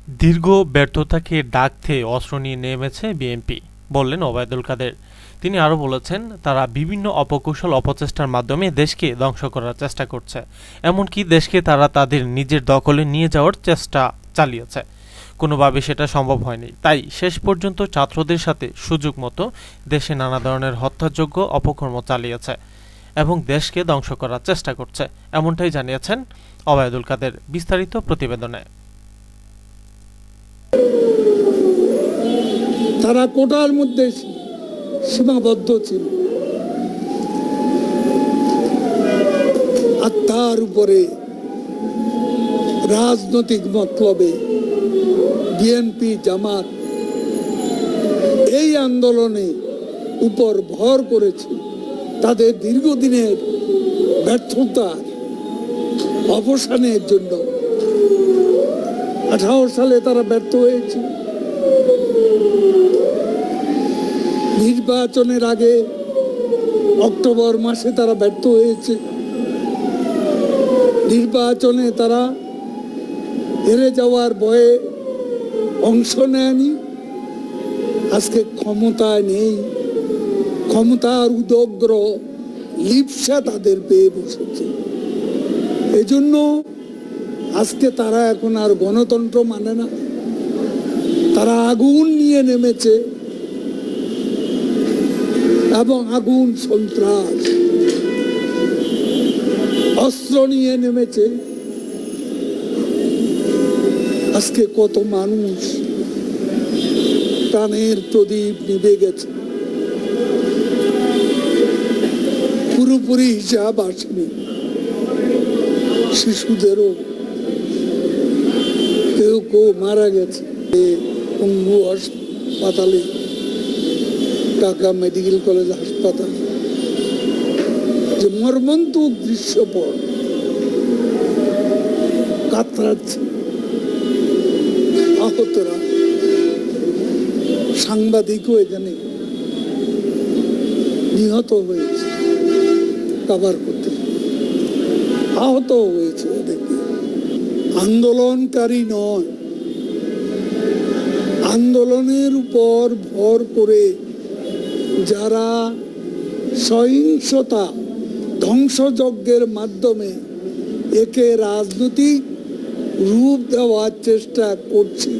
দীর্ঘ ব্যর্থতাকে ডাকতে অস্ত্র নিয়ে নেমেছে বিএনপি, বললেন ওবায়দুল কাদের। তিনি আরও বলেছেন, তারা বিভিন্ন অপকৌশল অপচেষ্টার মাধ্যমে দেশকে ধ্বংস করার চেষ্টা করছে। এমনকি দেশকে তারা তাদের নিজের দখলে নিয়ে যাওয়ার চেষ্টা চালিয়েছে। কোনোভাবে সেটা সম্ভব হয়নি। তাই শেষ পর্যন্ত ছাত্রদের সাথে সুযোগ মতো দেশে নানা ধরনের হত্যাযোগ্য অপকর্ম চালিয়েছে এবং দেশকে ধ্বংস করার চেষ্টা করছে, এমনটাই জানিয়েছেন ওবায়দুল কাদের বিস্তারিত প্রতিবেদনে। তারা কোটার মধ্যে সীমাবদ্ধ ছিল, আর তার উপরে রাজনৈতিক মতলবে বিএনপি জামাত এই আন্দোলনে উপর ভর করেছে। তাদের দীর্ঘদিনের ব্যর্থতার অবসানের জন্য 18 সালে তারা ব্যর্থ হয়েছে। নির্বাচনের আগে অক্টোবর মাসে তারা ব্যর্থ হয়েছে। নির্বাচনে তারা হেরে যাওয়ার ভয়ে অংশ নেয়নি। আজকে ক্ষমতায় নেই, ক্ষমতার উদগ্র লিপ্সা তাদের পেয়ে বসেছে। এজন্য আজকে তারা এখন আর গণতন্ত্র মানে না। তারা আগুন নিয়ে নেমেছে এবং আগুন সন্ত্রাস অস্ত্র নিয়ে নেমেছে। আজকে কত মানুষ প্রাণের প্রদীপ নিভে গেছে, পুরোপুরি হিসাব আসেনি। শিশুদেরও কেউ কেউ মারা গেছে পঙ্গু হাসপাতালে, ঢাকা মেডিকেল কলেজ হাসপাতাল। যে মর্মন্তুক দৃশ্যপট কাতরাচ্ছে আহতরা। সাংবাদিকও এখানে নিহত হয়েছে, কভার করতে আহত হয়েছে। দেখি আন্দোলনকারী নয়, আন্দোলনের উপর ভর করে যারা সহিংসতা ধ্বংসযজ্ঞের মাধ্যমে একে রাজনৈতিক রূপ দেওয়ার চেষ্টা করছে,